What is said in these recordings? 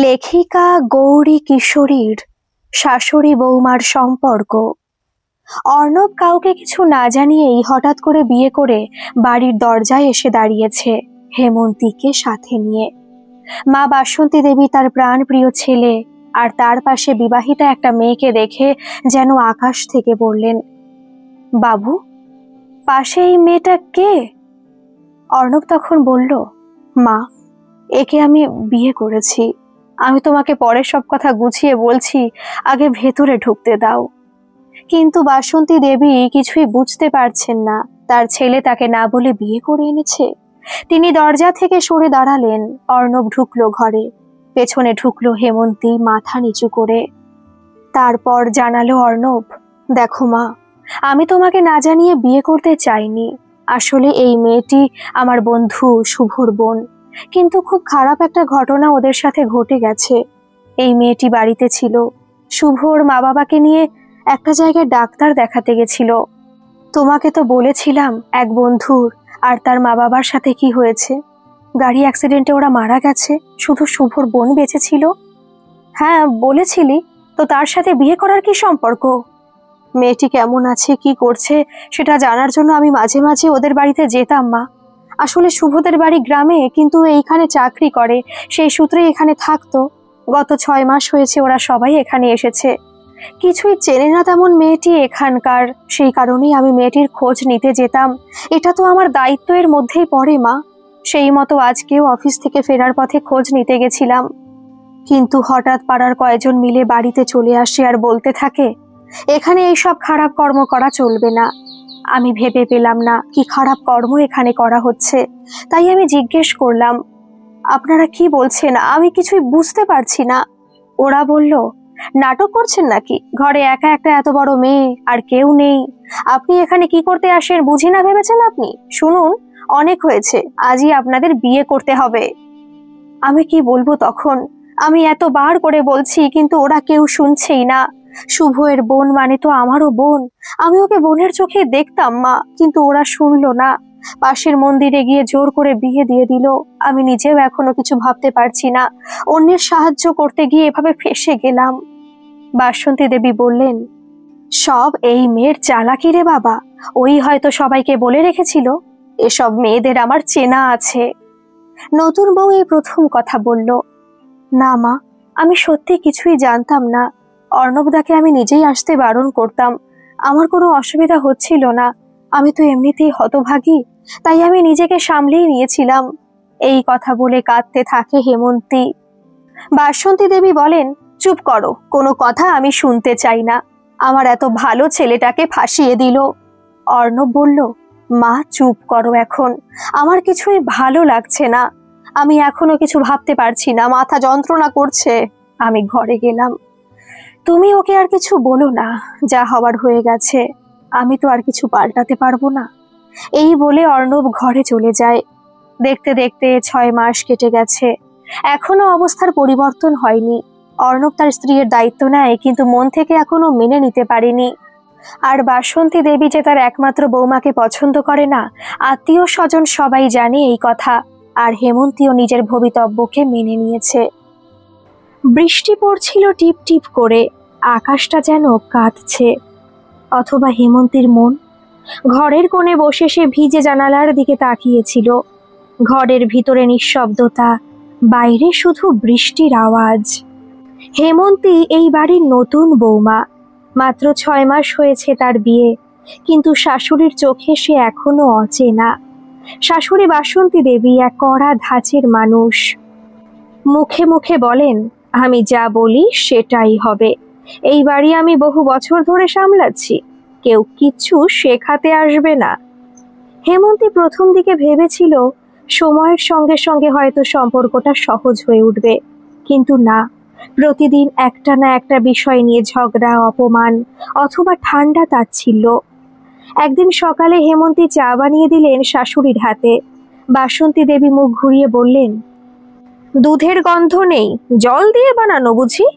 লেখিকা গৌরী কিশোরীর শাশুড়ি বৌমার সম্পর্ক। অর্ণব কাউকে কিছু না জানিয়েই হঠাৎ করে বিয়ে করে বাড়ির দরজায় এসে দাঁড়িয়েছে হেমন্তীকে সাথে নিয়ে। মা বাসন্তী দেবী তার প্রাণপ্রিয় ছেলে আর তার পাশে বিবাহিতা একটা মেয়েকে দেখে যেন আকাশ থেকে বললেন, বাবু, পাশে এই মেয়েটা কে? অর্ণব তখন বলল, মা, একে আমি বিয়ে করেছি। আমি তোমাকে পরে সব কথা গুছিয়ে বলছি, আগে ভেতরে ঢুকতে দাও। কিন্তু বাসন্তী দেবী কিছুই বুঝতে পারছেন না তার ছেলে তাকে না বলে বিয়ে করে এনেছে। তিনি দরজা থেকে সরে দাঁড়ালেন। অর্ণব ঢুকলো ঘরে, পেছনে ঢুকলো হেমন্তী মাথা নিচু করে। তারপর জানালো অর্ণব, দেখো মা, আমি তোমাকে না জানিয়ে বিয়ে করতে চাইনি। আসলে এই মেয়েটি আমার বন্ধু শুভর বোন, কিন্তু খুব খারাপ একটা ঘটনা ওদের সাথে ঘটে গেছে। এই মেয়েটি বাড়িতে ছিল, শুভর মা বাবাকে নিয়ে একটা জায়গায় ডাক্তার দেখাতে গেছিল। তোমাকে তো বলেছিলাম এক বন্ধুর আর তার মা বাবার সাথে কি হয়েছে। গাড়ি অ্যাক্সিডেন্টে ওরা মারা গেছে, শুধু শুভর বোন বেঁচে ছিল। হ্যাঁ বলেছিলি, তো তার সাথে বিয়ে করার কি সম্পর্ক? মেয়েটি কেমন আছে, কি করছে সেটা জানার জন্য আমি মাঝে মাঝে ওদের বাড়িতে যেতাম মা। আসলে শুভদের বাড়ি গ্রামে, কিন্তু এইখানে চাকরি করে, সেই সূত্রে এখানে থাকতো। গত 6 মাস হয়েছে ওরা সবাই এখানে এসেছে। কিছুই চেনে না তেমন মেয়েটি এখানকার, সেই কারণেই আমি মেয়েটির খোঁজ নিতে যেতাম। এটা তো আমার দায়িত্বের মধ্যেই পড়ে মা। সেই মতো আজকেও অফিস থেকে ফেরার পথে খোঁজ নিতে গেছিলাম, কিন্তু হঠাৎ পাড়ার কয়েকজন মিলে বাড়িতে চলে আসে আর বলতে থাকে, এখানে এইসব খারাপ কর্ম করা চলবে না। আমি ভেবে পেলাম না কি খারাপ কর্ম এখানে করা হচ্ছে, তাই আমি জিজ্ঞেস করলাম, আপনারা কি বলছেন? আমি কিছুই বুঝতে পারছি না। ওরা বলল, নাটক করছেন নাকি? ঘরে একা একটা এত বড় মেয়ে আর কেউ নেই, আপনি এখানে কি করতে আসেন বুঝি না ভেবেছেন আপনি? শুনুন, অনেক হয়েছে, আজই আপনাদের বিয়ে করতে হবে। আমি কি বলবো তখন? আমি এতবার করে বলছি, কিন্তু ওরা কেউ শুনছেই না। শুভ এর বোন মানে তো আমারও বোন, আমি ওকে বোনের চোখে দেখতাম মা, কিন্তু ওরা শুনলো না। পাশের মন্দিরে গিয়ে জোর করে বিয়ে দিয়ে দিল। আমি নিজেও এখনো কিছু ভাবতে পারছি না, অন্যের সাহায্য করতে গিয়ে এভাবে ফেঁসে গেলাম। বাসন্তী দেবী বললেন, সব এই মেয়ের চালাকি রে বাবা। ওই হয়তো সবাইকে বলে রেখেছিল। এসব মেয়েদের আমার চেনা আছে। নতুন বউ এই প্রথম কথা বলল, না মা, আমি সত্যি কিছুই জানতাম না। অর্ণবদাকে আমি নিজেই আসতে বারণ করতাম, আমার কোনো অসুবিধা হচ্ছিল না। আমি তো এমনিতেই হতভাগী, তাই আমি নিজেকে সামলেই নিয়েছিলাম। এই কথা বলে কাঁদতে থাকে হেমন্তী। বাসন্তী দেবী বলেন, চুপ করো, কোনো কথা আমি শুনতে চাই না। আমার এত ভালো ছেলেটাকে ফাঁসিয়ে দিল। অর্ণব বলল, মা চুপ করো এখন, আমার কিছুই ভালো লাগছে না। আমি এখনো কিছু ভাবতে পারছি না, মাথা যন্ত্রণা করছে। আমি ঘরে গেলাম। তুমি ওকে আর কিছু বলো না, যা হবার হয়ে গেছে, আমি তো আর কিছু পাল্টাতে পারবো না। এই বলে অর্ণব ঘরে চলে যায়। দেখতে দেখতে 6 মাস কেটে গেছে, এখনো অবস্থার পরিবর্তন হয়নি। অর্ণব তার স্ত্রীর দায়িত্ব নেয়, কিন্তু মন থেকে এখনো মেনে নিতে পারেনি। আর বাসন্তী দেবী যে তার একমাত্র বৌমাকে পছন্দ করে না, আত্মীয় স্বজন সবাই জানে এই কথা। আর হেমন্তীও নিজের ভবিতব্যকে মেনে নিয়েছে। বৃষ্টি পড়ছিল টিপ টিপ করে, আকাশটা যেন কাঁদছে। অথবা হেমন্তীর মন? ঘরের কোণে বসে সে ভিজে জানালার দিকে তাকিয়েছিল। ঘরের ভিতরে নিঃশব্দতা, বাইরে শুধু বৃষ্টির আওয়াজ। হেমন্তী এই বাড়ির নতুন বৌমা, মাত্র 6 মাস হয়েছে তার বিয়ে, কিন্তু শাশুড়ির চোখে সে এখনো অচেনা। শাশুড়ি বাসন্তী দেবী এক কড়া ধাঁচের মানুষ। মুখে মুখে বলেন, আমি যা বলি সেটাই হবে। এই বাড়ি আমি বহু বছর ধরে সামলাচ্ছি, কেউ কিচ্ছু শেখাতে আসবে না। হেমন্তী প্রথম দিকে ভেবেছিল সময়ের সঙ্গে সঙ্গে হয়তো সম্পর্কটা সহজ হয়ে উঠবে, কিন্তু না। প্রতিদিন একটা না একটা বিষয় নিয়ে ঝগড়া, অপমান অথবা ঠান্ডা তাচ্ছিল্য। একদিন সকালে হেমন্তী চা বানিয়ে দিলেন শাশুড়ির হাতে। বাসন্তী দেবী মুখ ঘুরিয়ে বললেন, দুধের গন্ধ নেই, জল দিয়ে বানানো বুঝি?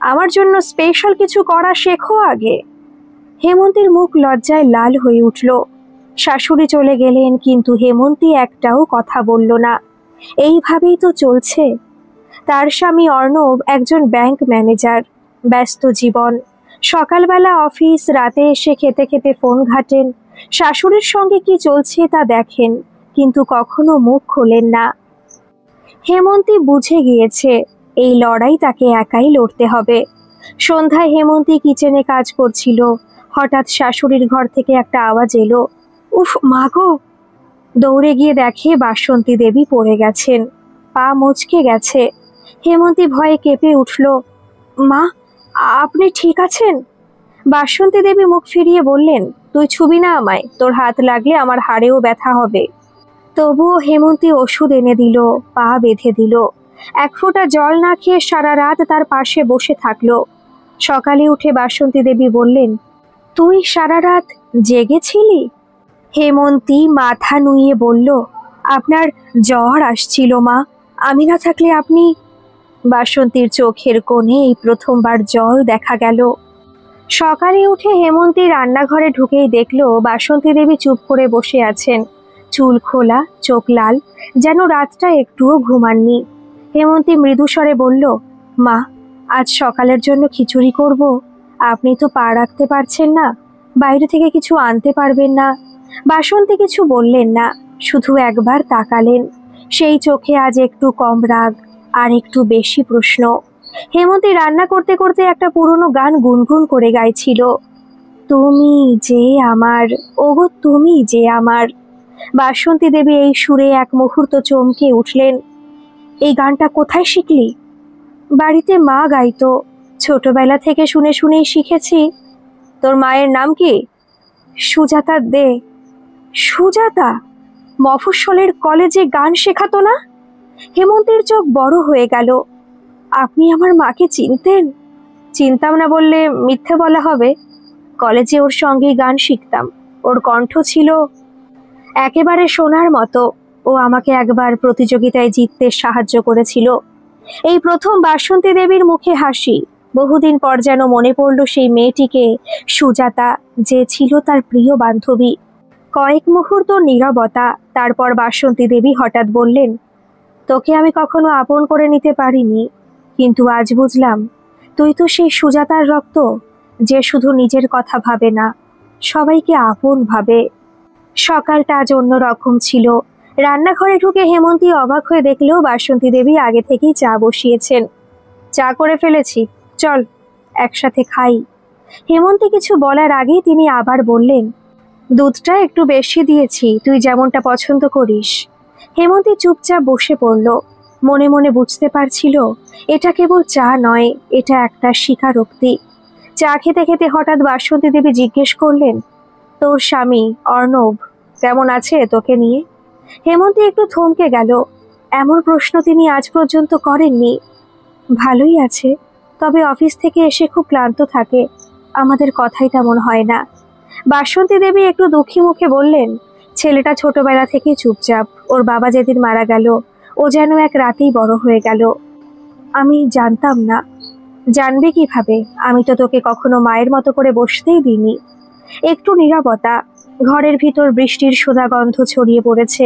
আমার জন্য স্পেশাল কিছু করা শেখো আগে। হেমন্তীর মুখ লজ্জায় লাল হয়ে উঠল। শাশুড়ি চলে গেলেন, কিন্তু হেমন্তী একটাও কথা বলল না। এইভাবেই তো চলছে। তার স্বামী অর্ণব একজন ব্যাংক ম্যানেজার। ব্যস্ত জীবন, সকালবেলা অফিস, রাতে এসে খেতে খেতে ফোন ঘাটেন, শাশুড়ির সঙ্গে কি চলছে তা দেখেন, কিন্তু কখনো মুখ খোলেন না। হেমন্তী বুঝে গিয়েছে এই লড়াই তাকে একাই লড়তে হবে। সন্ধ্যায় হেমন্তী কিচেনে কাজ করছিল, হঠাৎ শাশুড়ির ঘর থেকে একটা আওয়াজ এলো, উফ মা গো! দৌড়ে গিয়ে দেখে বাসন্তী দেবী পড়ে গেছেন, পা মচকে গেছে। হেমন্তী ভয়ে কেঁপে উঠল, মা, আপনি ঠিক আছেন? বাসন্তী দেবী মুখ ফিরিয়ে বললেন, তুই ছুবি না আমায়, তোর হাত লাগলে আমার হাড়েও ব্যথা হবে। তবুও হেমন্তী ওষুধ এনে দিল, পা বেঁধে দিল। এক ফোঁটা জল না খেয়ে সারা রাত তার পাশে বসে থাকলো। সকালে উঠে বাসন্তী দেবী বললেন, তুই সারা রাত জেগেছিলি? হেমন্তী মাথা নুইয়ে বলল, আপনার জ্বর আসছিল মা, আমি না থাকলে আপনি। বাসন্তীর চোখের কোণে এই প্রথমবার জল দেখা গেল। সকালে উঠে হেমন্তী রান্নাঘরে ঢুকেই দেখল বাসন্তী দেবী চুপ করে বসে আছেন, চুল খোলা, চোখ লাল, যেন রাতটা একটুও ঘুমাননি। হেমন্তী মৃদুস্বরে বলল, মা, আজ সকালের জন্য খিচুড়ি করব। আপনি তো পা রাখতে পারছেন না, বাইরে থেকে কিছু আনতে পারবেন না। বাসন্তী কিছু বললেন না, শুধু একবার তাকালেন। সেই চোখে আজ একটু কম রাগ আর একটু বেশি প্রশ্ন। হেমন্তী রান্না করতে করতে একটা পুরনো গান গুনগুন করে গাইছিল, তুমি যে আমার, ওগো তুমি যে আমার। বাসন্তী দেবী এই সুরে এক মুহূর্ত চমকে উঠলেন, এই গানটা কোথায় শিখলি? বাড়িতে মা গাইতো, ছোটবেলা থেকে শুনে শুনেই শিখেছি। তোর মায়ের নাম কি? সুজাতা দে। সুজাতা? মফস্বলের কলেজে গান শেখাতো না? হেমন্তীর চোখ বড় হয়ে গেল। আপনি আমার মাকে চিনতেন? চিনতাম না বললে মিথ্যে বলা হবে। কলেজে ওর সঙ্গেই গান শিখতাম, ওর কণ্ঠ ছিল একেবারে সোনার মতো। ও আমাকে একবার প্রতিযোগিতায় জিততে সাহায্য করেছিল। এই প্রথম বাসন্তী দেবীর মুখে হাসি। বহুদিন পর যেন মনে পড়ল সেই মেয়েটিকে, সুজাতা, যে ছিল তার প্রিয় বান্ধবী। কয়েক মুহূর্ত নীরবতা, তারপর বাসন্তী দেবী হঠাৎ বললেন, তোকে আমি কখনো আপন করে নিতে পারিনি, কিন্তু আজ বুঝলাম তুই তো সেই সুজাতার রক্ত, যে শুধু নিজের কথা ভাবে না, সবাইকে আপন ভাবে। সকালটা আজ অন্যরকম ছিল। রান্নাঘরে ঢুকে হেমন্তী অবাক হয়ে দেখলেও বাসন্তী দেবী আগে থেকেই চা বসিয়েছেন। চা করে ফেলেছি, চল একসাথে খাই। হেমন্তী কিছু বলার আগেই তিনি আবার বললেন, দুধটা একটু বেশি দিয়েছি, তুই যেমনটা পছন্দ করিস। হেমন্তী চুপচাপ বসে পড়ল। মনে মনে বুঝতে পারছিল এটা কেবল চা নয়, এটা একটা স্বীকারোক্তি। চা খেতে খেতে হঠাৎ বাসন্তী দেবী জিজ্ঞেস করলেন, তোর স্বামী অর্ণব কেমন আছে তোকে নিয়ে? হেমন্তী একটু থমকে গেল। এমন প্রশ্ন তিনি আজ পর্যন্ত করেননি। ভালোই আছে, তবে অফিস থেকে এসে খুব ক্লান্ত থাকে, আমাদের কথাই তেমন হয় না। বাসন্তী দেবী একটু দুঃখী মুখে বললেন, ছেলেটা ছোটবেলা থেকেই চুপচাপ, ওর বাবা যেদিন মারা গেল ও যেন এক রাতেই বড় হয়ে গেল। আমি জানতাম না। জানবে কিভাবে? আমি তো তোকে কখনো মায়ের মতো করে বসতেই দিইনি। একটু নীরবতা। ঘরের ভিতর বৃষ্টির সোদা গন্ধ ছড়িয়ে পড়েছে।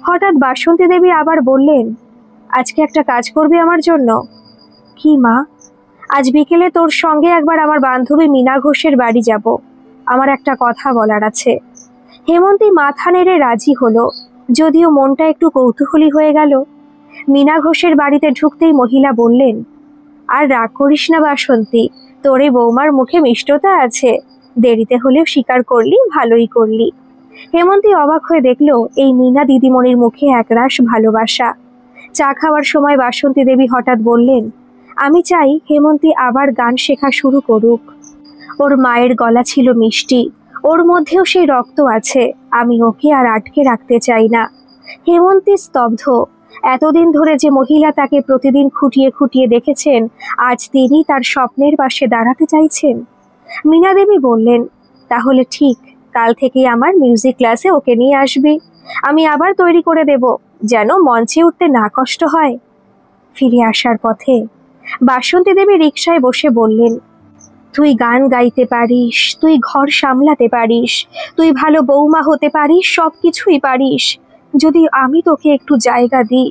হঠাৎ বাসন্তী দেবী আবার বললেন, আজকে একটা কাজ করবি আমার জন্য? কি মা? আজ বিকেলে তোর সঙ্গে একবার আমার বান্ধবী মীনা ঘোষের বাড়ি যাব, আমার একটা কথা বলার আছে। হেমন্তী মাথা নেড়ে রাজি হলো, যদিও মনটা একটু কৌতূহলী হয়ে গেল। মীনা ঘোষের বাড়িতে ঢুকতেই মহিলা বললেন, আর রাগ করিস না বাসন্তী, তোর এই বৌমার মুখে মিষ্টতা আছে, দেরিতে হলেও স্বীকার করলি, ভালোই করলি। হেমন্তী অবাক হয়ে দেখল এই মীনা দিদিমণির মুখে একরাশ ভালোবাসা। চা খাওয়ার সময় বাসন্তী দেবী হঠাৎ বললেন, আমি চাই হেমন্তী আবার গান শেখা শুরু করুক। ওর মায়ের গলা ছিল মিষ্টি, ওর মধ্যেও সেই রক্ত আছে, আমি ওকে আর আটকে রাখতে চাই না। হেমন্তী স্তব্ধ। এতদিন ধরে যে মহিলা তাকে প্রতিদিন খুঁটিয়ে খুঁটিয়ে দেখেছেন, আজ তিনি তার স্বপ্নের পাশে দাঁড়াতে চাইছেন। মীনা দেবী বললেন, তাহলে ঠিক, কাল থেকেই আমার মিউজিক ক্লাসে ওকে নিয়ে আসবি। আমি আবার তৈরি করে দেব, যেন মঞ্চে উঠতে না কষ্ট হয়। ফিরে আসার পথে বাসন্তী দেবী রিকশায় বসে বললেন, তুই গান গাইতে পারিস, তুই ঘর সামলাতে পারিস, তুই ভালো বৌমা হতে পারিস, সব কিছুই পারিস, যদি আমি তোকে একটু জায়গা দিই।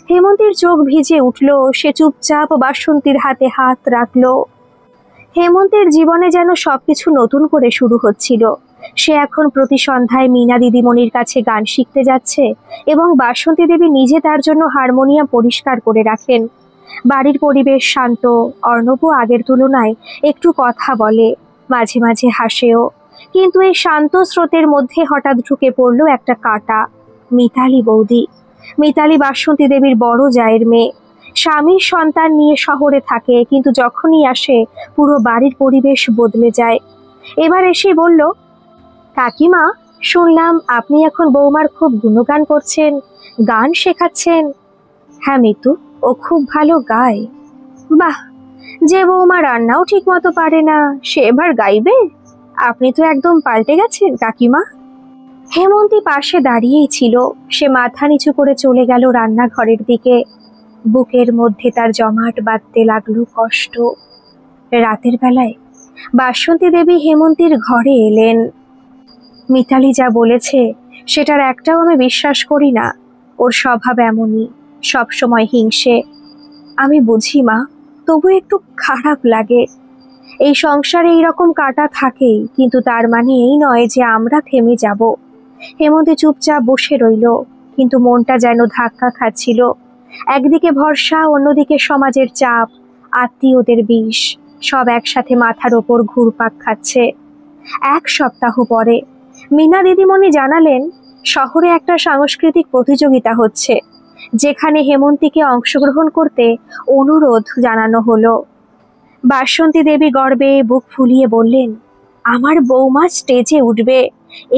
হেমন্তীর চোখ ভিজে উঠল। সে চুপচাপ বাসন্তীর হাতে হাত রাখলো। হেমন্তের জীবনে যেন সবকিছু নতুন করে শুরু হচ্ছিল। সে এখন প্রতি সন্ধ্যায় মীনা দিদিমণির কাছে গান শিখতে যাচ্ছে এবং বাসন্তী দেবী নিজে তার জন্য হারমোনিয়াম পরিষ্কার করে রাখেন। বাড়ির পরিবেশ শান্ত। অর্ণবও আগের তুলনায় একটু কথা বলে, মাঝে মাঝে হাসেও। কিন্তু এই শান্ত স্রোতের মধ্যে হঠাৎ ঢুকে পড়ল একটা কাঁটা। মিতালি বৌদি। মিতালি বাসন্তী দেবীর বড় জায়ের মেয়ে। স্বামীর সন্তান নিয়ে শহরে থাকে, কিন্তু যখনই আসে পুরো বাড়ির পরিবেশ বদলে যায়। এবার এসে বলল, কাকিমা, শুনলাম আপনি এখন বৌমার খুব গুণগান করছেন, গান শেখাচ্ছেন। হ্যাঁ মিতু, ও খুব ভালো গায়। বাহ, যে বৌমা রান্নাও ঠিক মতো পারে না সে এবার গাইবে? আপনি তো একদম পাল্টে গেছেন কাকিমা। হেমন্তী পাশে দাঁড়িয়েই ছিল। সে মাথা নিচু করে চলে গেল রান্নাঘরের দিকে। বুকের মধ্যে তার জমাট বাঁধতে লাগলো কষ্ট। রাতের বেলায় বাসন্তী দেবী হেমন্তীর ঘরে এলেন। মিতালি যা বলেছে সেটার একটাও আমি বিশ্বাস করি না। ওর স্বভাব এমনই, সবসময় হিংসে। আমি বুঝি মা, তবু একটু খারাপ লাগে। এই সংসারে এইরকম কাটা থাকেই, কিন্তু তার মানে এই নয় যে আমরা থেমে যাব। হেমন্তী চুপচাপ বসে রইল, কিন্তু মনটা যেন ধাক্কা খাচ্ছিল। একদিকে ভরসা, অন্যদিকে সমাজের চাপ, আত্মীয়দের বিষ, সব একসাথে মাথার ওপর ঘুরপাক খাচ্ছে। এক সপ্তাহ পরে মীনা দিদিমণি জানালেন শহরে একটা সাংস্কৃতিক প্রতিযোগিতা হচ্ছে, যেখানে হেমন্তীকে অংশগ্রহণ করতে অনুরোধ জানানো হলো। বাসন্তী দেবী গর্বে বুক ফুলিয়ে বললেন, আমার বৌমা স্টেজে উঠবে,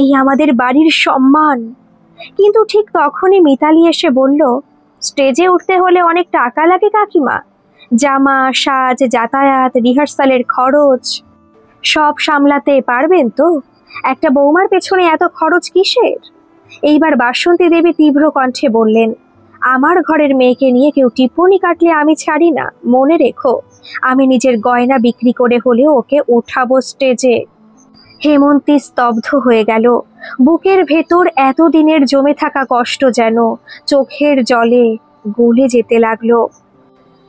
এই আমাদের বাড়ির সম্মান। কিন্তু ঠিক তখনই মিতালি এসে বলল, স্টেজে উঠতে হলে অনেক টাকা লাগে কাকিমা। জামা, সাজ, যাতায়াত, রিহার্সালের খরচ, সব সামলাতে পারবেন তো? একটা বৌমার পেছনে এত খরচ কিসের? এইবার বাসন্তী দেবী তীব্র কণ্ঠে বললেন, আমার ঘরের মেয়েকে নিয়ে কেউ টিপ্পনি কাটলে আমি ছাড়ি না, মনে রেখো। আমি নিজের গয়না বিক্রি করে হলেও ওকে ওঠাবো স্টেজে। হেমন্তী স্তব্ধ হয়ে গেল। বুকের ভেতর এতদিনের জমে থাকা কষ্ট যেন চোখের জলে গলে যেতে লাগলো।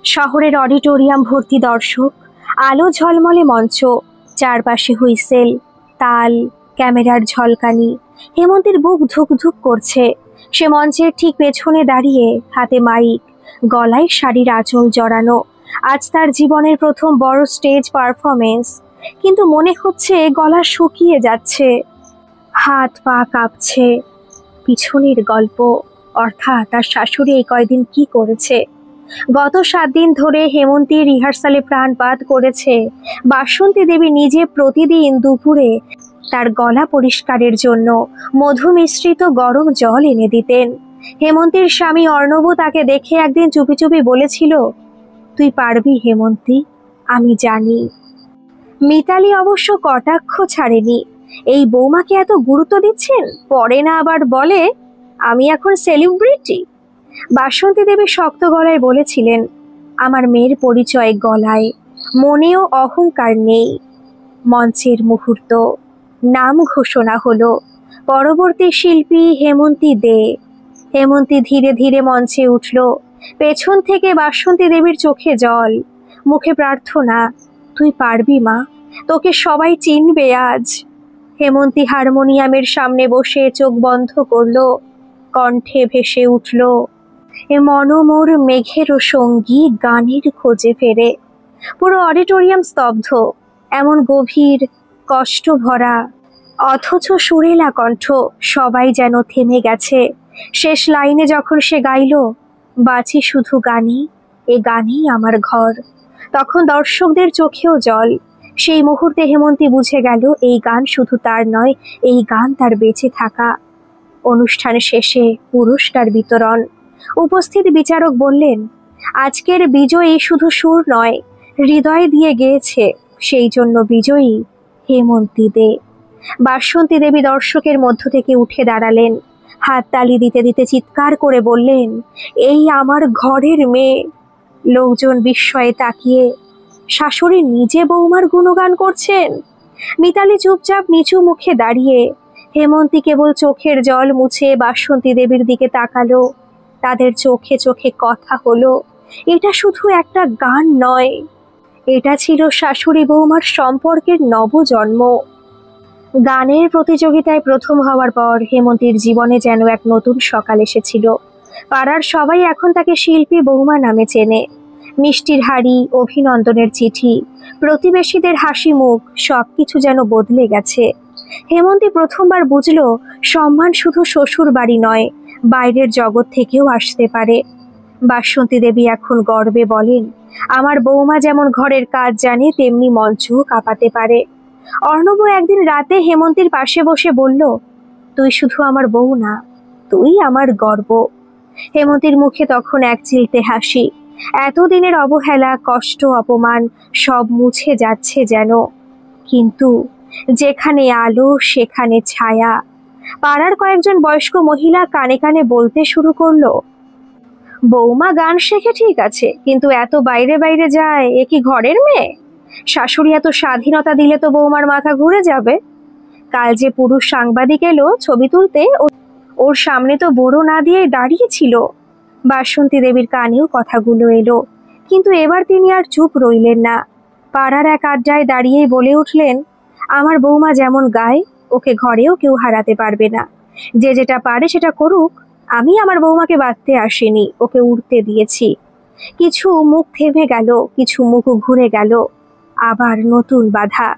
শহরের অডিটোরিয়াম ভর্তি দর্শক, আলো ঝলমলে মঞ্চ, চারপাশে হুইসেল, তাল, ক্যামেরার ঝলকানি। হেমন্তীর বুক ধুকধুক করছে। সে মঞ্চের ঠিক পেছনে দাঁড়িয়ে, হাতে মাইক, গলায় শাড়ির আঁচল জড়ানো। আজ তার জীবনের প্রথম বড় স্টেজ পারফরমেন্স, কিন্তু মনে হচ্ছে গলা শুকিয়ে যাচ্ছে, হাত পা কাঁপছে। পিছনের গল্প, অর্থাৎ তার শাশুড়ি এই কয়দিন কি করেছে। গত 7 দিন ধরে হেমন্তী রিহার্সালে প্রাণপাত করেছে। বাসন্তী দেবী নিজে প্রতিদিন দুপুরে তার গলা পরিষ্কারের জন্য মধু মিশ্রিত গরম জল এনে দিতেন। হেমন্তীর স্বামী অর্ণব তাকে দেখে একদিন চুপি চুপি বলেছিল, তুই পারবি হেমন্তী, আমি জানি। মিতালি অবশ্য কটাক্ষ ছাড়েনি। এই বৌমাকে এত গুরুত্ব দিচ্ছেন, পরে না আবার বলে আমি এখন সেলিব্রিটি। বাসন্তী দেবী শক্ত গলায় বলেছিলেন, আমার মেয়ের পরিচয় গলায়, মনেও অহংকার নেই। মঞ্চের মুহূর্ত, নাম ঘোষণা হলো। পরবর্তী শিল্পী হেমন্তী দে। হেমন্তী ধীরে ধীরে মঞ্চে উঠল। পেছন থেকে বাসন্তী দেবীর চোখে জল, মুখে প্রার্থনা, তুই পারবি মা, তোকে সবাই চিনবে আজ। হেমন্তী হারমোনিয়ামের সামনে বসে চোখ বন্ধ করলো। কণ্ঠে ভেসে উঠল, এ মনোমোর মেঘেরও সঙ্গী গানের খোঁজে ফেরে। পুরো অডিটোরিয়াম স্তব্ধ, এমন গভীর, কষ্ট ভরা, অথচ সুরেলা কণ্ঠ। সবাই যেন থেমে গেছে। শেষ লাইনে যখন সে গাইল, বাঁচি শুধু গানই, এ গানেই আমার ঘর, তখন দর্শকদের চোখেও জল। সেই মুহূর্তে হেমন্তী বুঝে গেল এই গান শুধু তার নয়, এই গান তার বেঁচে থাকা। অনুষ্ঠান শেষে পুরস্কার বিতরণ। উপস্থিত বিচারক বললেন, আজকের বিজয়ী শুধু সুর নয়, হৃদয় দিয়ে গেয়েছে, সেই জন্য বিজয়ী হেমন্তী দে। বাসন্তী দেবী দর্শকের মধ্য থেকে উঠে দাঁড়ালেন। হাততালি দিতে দিতে চিৎকার করে বললেন, এই আমার ঘরের মেয়ে। লোকজন বিস্ময়ে তাকিয়ে, শাশুড়ি নিজে বৌমার গুণগান করছেন। মিতালি চুপচাপ নিচু মুখে দাঁড়িয়ে। হেমন্তী কেবল চোখের জল মুছে বাসন্তী দেবীর দিকে তাকালো। তাদের চোখে চোখে কথা হলো। এটা শুধু একটা গান নয়, এটা ছিল শাশুড়ি বৌমার সম্পর্কের নবজন্ম। গানের প্রতিযোগিতায় প্রথম হওয়ার পর হেমন্তীর জীবনে যেন এক নতুন সকাল এসেছিল। পাড়ার সবাই এখন তাকে শিল্পী বৌমা নামে চেনে। মিষ্টির হাড়ি, অভিনন্দনের চিঠি, প্রতিবেশীদের হাসি মুখ সবকিছু যেন বদলে গেছে। হেমন্তী প্রথমবার বুঝল সম্মান শুধু শ্বশুর বাড়ি নয়, বাইরের জগৎ থেকেও আসতে পারে। বাসন্তী দেবী এখন গর্বে বলেন, আমার বৌমা যেমন ঘরের কাজ জানে তেমনি মঞ্চও কাঁপাতে পারে। অর্ণব একদিন রাতে হেমন্তীর পাশে বসে বলল, তুই শুধু আমার বউ না, তুই আমার গর্ব। হেমন্তীর মুখে তখন এক চিলতে হাসি। এতদিনের অবহেলা, কষ্ট, অপমান সব মুছে যাচ্ছে যেন। কিন্তু যেখানে আলো সেখানে ছায়া। পাড়ার কয়েকজন বয়স্ক মহিলা কানে কানে বলতে শুরু করলো, বৌমা গান শেখে ঠিক আছে, কিন্তু এত বাইরে বাইরে যায়, এ কি ঘরের মেয়ে? শাশুড়ি এত স্বাধীনতা দিলে তো বৌমার মাথা ঘুরে যাবে। কাল যে পুরুষ সাংবাদিক এলো ছবি তুলতে, ওর সামনে তো বড় না দিয়েই দাঁড়িয়েছিল। বাসন্তী দেবীর কানেও কথাগুলো এলো, কিন্তু এবার তিনি আর চুপ রইলেন না। পাড়ার এক আড্ডায় দাঁড়িয়েই বলে উঠলেন, আমার বৌমা যেমন গায়, ওকে ঘরেও কেউ হারাতে পারবে না। যে যেটা পারে সেটা করুক, আমি আমার বৌমাকে বাঁধতে আসিনি, ওকে উড়তে দিয়েছি। কিছু মুখ থেমে গেল, কিছু মুখ ঘুরে গেল, আবার নতুন বাধা।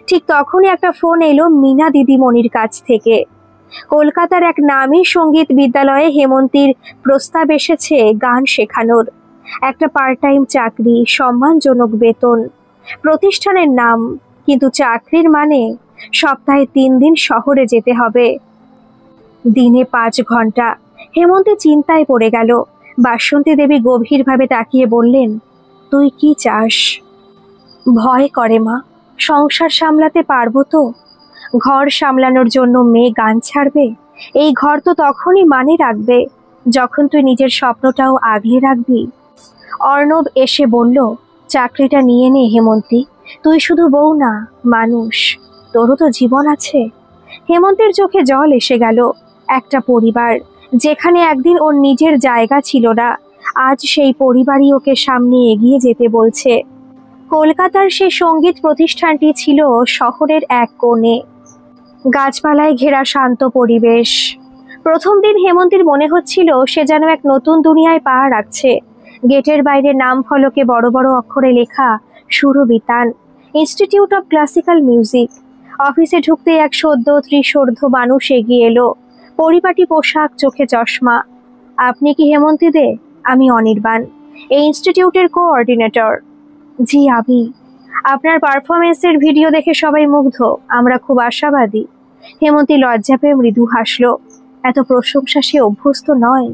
ঠিক তখনই একটা ফোন এলো মিনা দিদিমণির কাছ থেকে। কলকাতার এক নামী সঙ্গীত বিদ্যালয়ে হেমন্তীর প্রস্তাব এসেছে গান শেখানোর। একটা পার্ট টাইম চাকরি, সম্মানজনক বেতন, প্রতিষ্ঠানের নাম, কিন্তু চাকরির মানে সপ্তাহে 3 দিন শহরে যেতে হবে, দিনে 5 ঘন্টা। হেমন্তী চিন্তায় পড়ে গেল। বাসন্তী দেবী গভীরভাবে তাকিয়ে বললেন, তুই কি চাস? ভয় করে মা, সংসার সামলাতে পারবো তো? ঘর সামলানোর জন্য মেয়ে গান ছাড়বে? এই ঘর তো তখনই মানে রাখবে যখন তুই নিজের স্বপ্নটাও আগলে রাখবি। অর্ণব এসে বলল, চাকরিটা নিয়ে নে হেমন্তী, তুই শুধু বউ না, মানুষ, তোরও তো জীবন আছে। হেমন্তের চোখে জল এসে গেল। একটা পরিবার যেখানে একদিন ওর নিজের জায়গা ছিল না, আজ সেই পরিবারই ওকে সামনে এগিয়ে যেতে বলছে। কলকাতার সেই সঙ্গীত প্রতিষ্ঠানটি ছিল শহরের এক কোণে, গাছপালায় ঘেরা শান্ত পরিবেশ। প্রথম দিন হেমন্তীর মনে হচ্ছিল সে যেন এক নতুন দুনিয়ায় পা রাখছে। গেটের বাইরে নাম ফলকে বড় বড় অক্ষরে লেখা, সুরবিতান, ইনস্টিটিউট অফ ক্লাসিক্যাল মিউজিক। অফিসে ঢুকতে এক সদ্য ত্রিশোর্ধ্ব মানুষ এগিয়ে এলো, পরিপাটি পোশাক, চোখে চশমা। আপনি কি হেমন্তী দে? আমি অনির্বাণ, এই ইনস্টিটিউটের কোঅর্ডিনেটর। জি আমি। আপনার পারফরমেন্সের ভিডিও দেখে সবাই মুগ্ধ, আমরা খুব আশাবাদী। হেমন্তী লজ্জা পেয়ে মৃদু হাসল। এত প্রশংসা সে অভ্যস্ত নয়।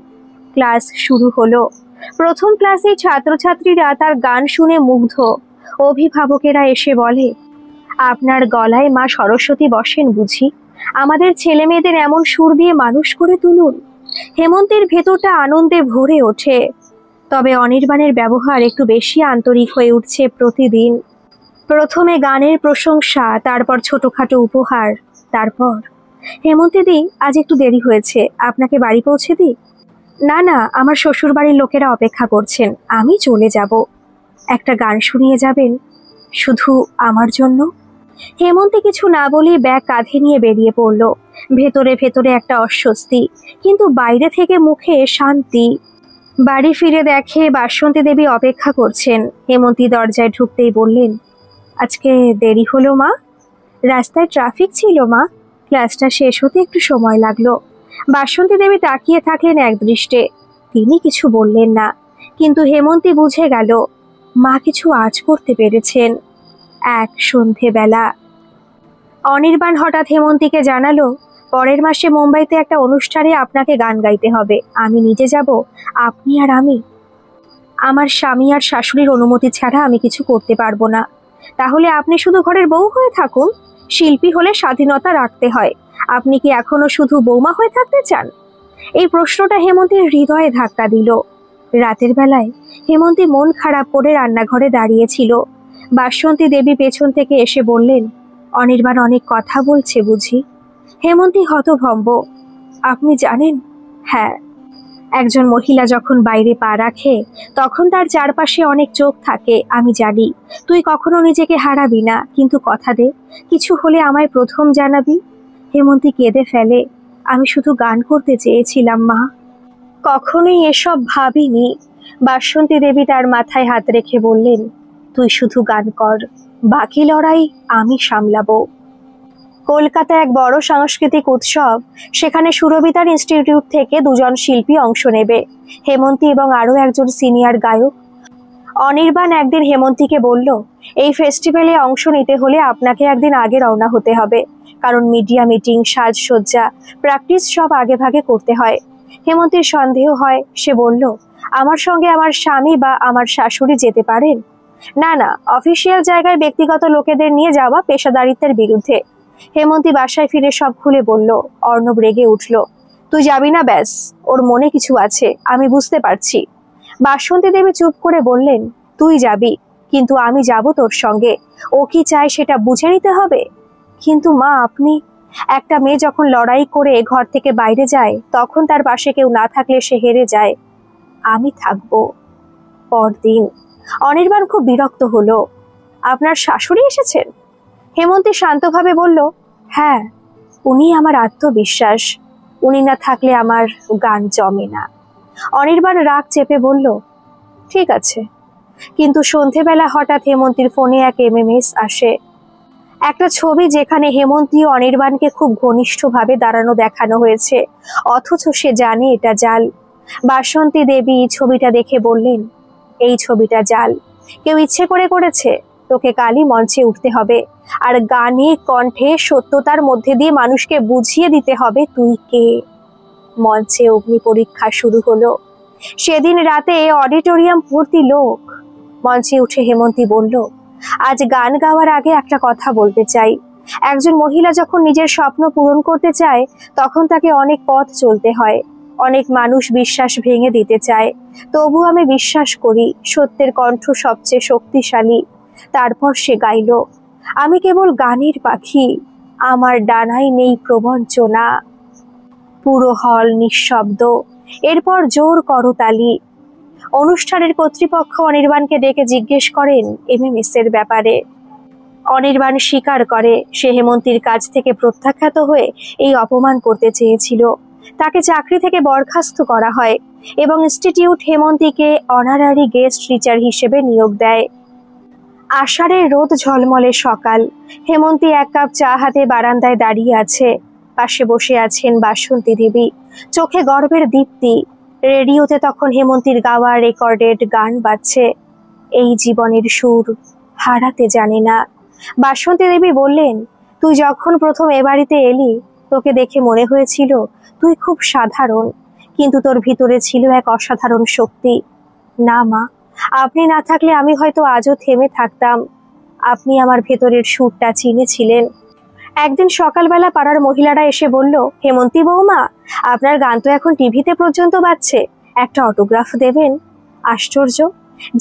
ক্লাস শুরু হলো। প্রথম ক্লাসে ছাত্রছাত্রীরা তার গান শুনে মুগ্ধ। অভিভাবকেরা এসে বলে, আপনার গলায় মা সরস্বতী বসেন বুঝি? আমাদের ছেলে মেয়েদের এমন সুর দিয়ে মানুষ করে তুলুন। হেমন্তীর ভেতরটা আনন্দে ভরে ওঠে। তবে অনির্বাণের ব্যবহার একটু বেশি আন্তরিক হয়ে উঠছে প্রতিদিন। প্রথমে গানের প্রশংসা, তারপর ছোটখাটো উপহার, তারপর, হেমন্তীদি আজ একটু দেরি হয়েছে, আপনাকে বাড়ি পৌঁছে দিই? না না, আমার শ্বশুর বাড়ির লোকেরা অপেক্ষা করছেন, আমি চলে যাব। একটা গান শুনিয়ে যাবেন, শুধু আমার জন্য? হেমন্তী কিছু না বলে ব্যাগ কাঁধে নিয়ে বেরিয়ে পড়ল। ভেতরে ভেতরে একটা অস্বস্তি, কিন্তু বাইরে থেকে মুখে শান্তি। বাড়ি ফিরে দেখে বাসন্তী দেবী অপেক্ষা করছেন। হেমন্তী দরজায় ঢুকতেই বললেন, আজকে দেরি হলো মা? রাস্তায় ট্রাফিক ছিল মা, ক্লাসটা শেষ হতে একটু সময় লাগলো। বাসন্তী দেবী তাকিয়ে থাকলেন একদৃষ্টে। তিনি কিছু বললেন না, কিন্তু হেমন্তী বুঝে গেল মা কিছু আঁচ করতে পেরেছেন। এক সন্ধেবেলা অনির্বাণ হঠাৎ হেমন্তীকে জানালো, পরের মাসে মুম্বাইতে একটা অনুষ্ঠানে আপনাকে গান গাইতে হবে, আমি নিজে যাব, আপনি আর আমি। আমার স্বামী আর শাশুড়ির অনুমতি ছাড়া আমি কিছু করতে পারবো না। তাহলে আপনি শুধু ঘরের বউ হয়ে থাকুন। শিল্পী হলে স্বাধীনতা রাখতে হয়। আপনি কি এখনো শুধু বৌমা হয়ে থাকতে চান? এই প্রশ্নটা হেমন্তীর হৃদয়ে ধাক্কা দিল। রাতের বেলায় হেমন্তী মন খারাপ করে রান্নাঘরে দাঁড়িয়েছিল। বাসন্তী দেবী পেছন থেকে এসে বললেন, অনির্বাণ অনেক কথা বলছে বুঝি? হেমন্তী হতভম্ব। আপনি জানেন? হ্যাঁ। একজন মহিলা যখন বাইরে পা রাখে তখন তার চারপাশে অনেক চোখ থাকে, আমি জানি। তুই কখনো নিজেকে হারাবি না, কিন্তু কথা দে, কিছু হলে আমায় প্রথম জানাবি। হেমন্তী কেঁদে ফেলে। আমি শুধু গান করতে চেয়েছিলাম মা, কখনোই এসব ভাবিনি। বাসন্তী দেবী তার মাথায় হাত রেখে বললেন, তুই শুধু গান কর, বাকি লড়াই আমি সামলাবো। কলকাতায় এক বড় সাংস্কৃতিক উৎসব, সেখানে সুরভিতার ইনস্টিটিউট থেকে দুজন শিল্পী অংশ নেবে, হেমন্তী এবং আরও একজন সিনিয়র গায়ক। অনির্বাণ একদিন হেমন্তীকে বলল, এই ফেস্টিভ্যালে অংশ নিতে হলে আপনাকে একদিন আগে রওনা হতে হবে, কারণ মিডিয়া মিটিং, সাজসজ্জা, প্র্যাকটিস সব আগে ভাগে করতে হয়। হেমন্তীর সন্দেহ হয়। সে বলল, আমার সঙ্গে আমার স্বামী বা আমার শাশুড়ি যেতে পারেন? না না, অফিসিয়াল জায়গায় ব্যক্তিগত লোকেদের নিয়ে যাওয়া পেশাদারিত্বের বিরুদ্ধে। হেমন্তী বাসায় ফিরে সব খুলে বলল। অর্ণব রেগে উঠল, তুই যাবি না? ব্যাস, ওর মনে কিছু আছে, আমি বুঝতে পারছি। বাসন্তী দেবী চুপ করে বললেন, তুই যাবি, কিন্তু আমি যাব তোর সঙ্গে। ও কি চায় সেটা বুঝে নিতে হবে। কিন্তু মা, আপনি, একটা মেয়ে যখন লড়াই করে ঘর থেকে বাইরে যায় তখন তার পাশে কেউ না থাকলে সে হেরে যায়। আমি থাকবো। পরদিন অনির্বাণ খুব বিরক্ত হলো। আপনার শাশুড়ি এসেছেন? হেমন্তী শান্তভাবে বলল, হ্যাঁ, উনি আমার আত্মবিশ্বাস, উনি না থাকলে আমার গান জমে না। অনির্বাণ রাগ চেপে বলল, ঠিক আছে। কিন্তু সন্ধেবেলা হঠাৎ হেমন্তীর ফোনে এক এমএমএস আসে, একটা ছবি যেখানে হেমন্তী ও অনির্বাণকে খুব ঘনিষ্ঠভাবে দাঁড়ানো দেখানো হয়েছে, অথচ সে জানে এটা জাল। বাসন্তী দেবী ছবিটা দেখে বললেন, এই ছবিটা জাল, কেউ ইচ্ছে করে করেছে। তোকে কালই মঞ্চে উঠতে হবে, আর গানে কণ্ঠে সত্যতার মধ্যে দিয়ে মানুষকে বুঝিয়ে দিতে হবে তুই কে। মঞ্চে অগ্নি পরীক্ষা শুরু হলো। সেদিন রাতে অডিটোরিয়াম ভর্তি লোক। মঞ্চে উঠে হেমন্তী বলল, আজ গান গাওয়ার আগে একটা কথা বলতে চাই। একজন মহিলা যখন নিজের স্বপ্ন পূরণ করতে চায় তখন তাকে অনেক পথ চলতে হয়, অনেক মানুষ বিশ্বাস ভেঙে দিতে চায়। তবু আমি বিশ্বাস করি সত্যের কণ্ঠ সবচেয়ে শক্তিশালী। তারপর সে গাইল, আমি কেবল গানের পাখি, আমার ডানায় নেই প্রবঞ্চনা। পুরো হল নিঃশব্দ। এরপর জোর করতালি। অনুষ্ঠানের কর্তৃপক্ষ অনির্বাণকে ডেকে জিজ্ঞেস করেন এমএমএস এর ব্যাপারে। অনির্বাণ স্বীকার করে সে হেমন্তীর কাছ থেকে প্রত্যাখ্যাত হয়ে এই অপমান করতে চেয়েছিল। তাকে চাকরি থেকে বরখাস্ত করা হয় এবং ইনস্টিটিউট হেমন্তীকে অনারারি গেস্ট টিচার হিসেবে নিয়োগ দেয়। আষাঢ়ের রোদ ঝলমলে সকাল। হেমন্তী এক কাপ চা হাতে বারান্দায় দাঁড়িয়ে আছে। পাশে বসে আছেন বাসন্তী দেবী, চোখে গর্বের দীপ্তি। রেডিওতে তখন হেমন্তীর গাওয়া রেকর্ডেড গান বাজছে, এই জীবনের সুর হারাতে জানে না। বাসন্তী দেবী বললেন, তুই যখন প্রথম এ বাড়িতে এলি তোকে দেখে মনে হয়েছিল তুই খুব সাধারণ, কিন্তু তোর ভিতরে ছিল এক অসাধারণ শক্তি। না মা, আপনি না থাকলে আমি হয়তো আজও থেমে থাকতাম। আপনি আমার ভেতরের সুরটা চিনেছিলেন। একদিন সকালবেলা পাড়ার মহিলারা এসে বলল, হেমন্তী বৌমা, আপনার গান তো এখন টিভিতে পর্যন্ত বাজছে, একটা অটোগ্রাফ দেবেন। আশ্চর্য,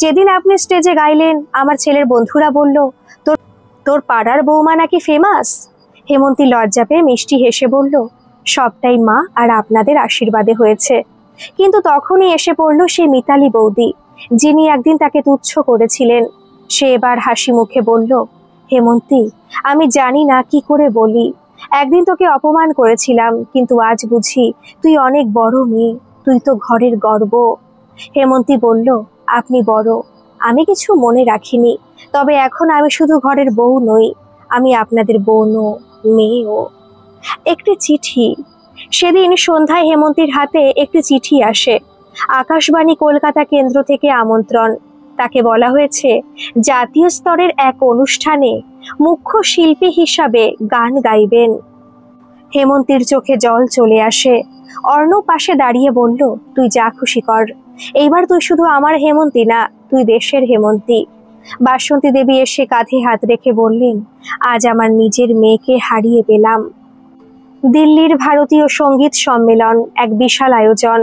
যেদিন আপনি স্টেজে গাইলেন আমার ছেলের বন্ধুরা বলল, তোর তোর পাড়ার বৌমা নাকি ফেমাস। হেমন্তী লজ্জা পেয়ে মিষ্টি হেসে বলল, সবটাই মা আর আপনাদের আশীর্বাদে হয়েছে। কিন্তু তখনই এসে পড়ল সেই মিতালি বৌদি, যিনি একদিন তাকে তুচ্ছ করেছিলেন। সে এবার হাসি মুখে বলল, হেমন্তী, আমি জানি না কি করে বলি। একদিন তোকে অপমান করেছিলাম, কিন্তু আজ বুঝি তুই অনেক বড় মেয়ে, তুই তো ঘরের গর্ব। হেমন্তী বলল, আপনি বড়, আমি কিছু মনে রাখিনি, তবে এখন আমি শুধু ঘরের বউ নই, আমি আপনাদের বোনও, মেয়েও। একটি চিঠি। সেদিন সন্ধ্যায় হেমন্তীর হাতে একটি চিঠি আসে। আকাশবাণী কলকাতা কেন্দ্র থেকে আমন্ত্রণ। তাকে বলা হয়েছে জাতীয় স্তরের এক অনুষ্ঠানে মুখ্য শিল্পী হিসাবে গান গাইবেন। হেমন্তীর চোখে জল চলে আসে। অর্ণব পাশে দাঁড়িয়ে বলল, তুই যা খুশি কর, এইবার তুই শুধু আমার হেমন্তী না, তুই দেশের হেমন্তী। বাসন্তী দেবী এসে কাঁধে হাত রেখে বললেন, আজ আমার নিজের মেয়েকে হারিয়ে পেলাম। দিল্লির ভারতীয় সঙ্গীত সম্মেলন, এক বিশাল আয়োজন,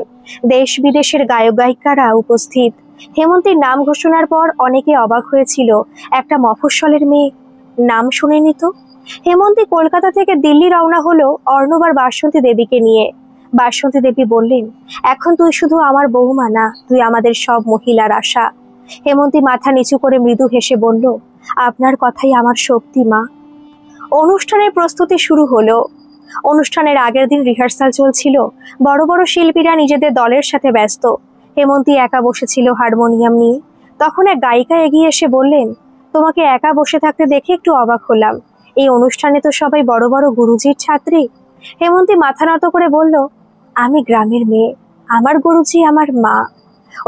দেশ বিদেশের গায়ক গায়িকারা উপস্থিত। হেমন্তীর নাম ঘোষণার পর অনেকে অবাক হয়েছিল, একটা মফস্বলের মেয়ে, নাম শুনেনি তো। হেমন্তী কলকাতা থেকে দিল্লি রওনা হলো অর্ণব আর বাসন্তী দেবীকে নিয়ে। বাসন্তী দেবী বললেন, এখন তুই শুধু আমার বৌমা না, তুই আমাদের সব মহিলার আশা। হেমন্তী মাথা নিচু করে মৃদু হেসে বলল, আপনার কথাই আমার শক্তি মা। অনুষ্ঠানের প্রস্তুতি শুরু হলো। অনুষ্ঠানের আগের দিন রিহার্সাল চলছিল। বড় বড় শিল্পীরা নিজেদের দলের সাথে ব্যস্ত। হেমন্তী একা বসেছিল হারমোনিয়াম নিয়ে। তখন এক গায়িকা এগিয়ে এসে বললেন, তোমাকে একা বসে থাকতে দেখে একটু অবাক হলাম। এই অনুষ্ঠানে তো সবাই বড় বড় গুরুজির ছাত্রী। হেমন্তী মাথা নত করে বলল, আমি গ্রামের মেয়ে, আমার গুরুজি আমার মা।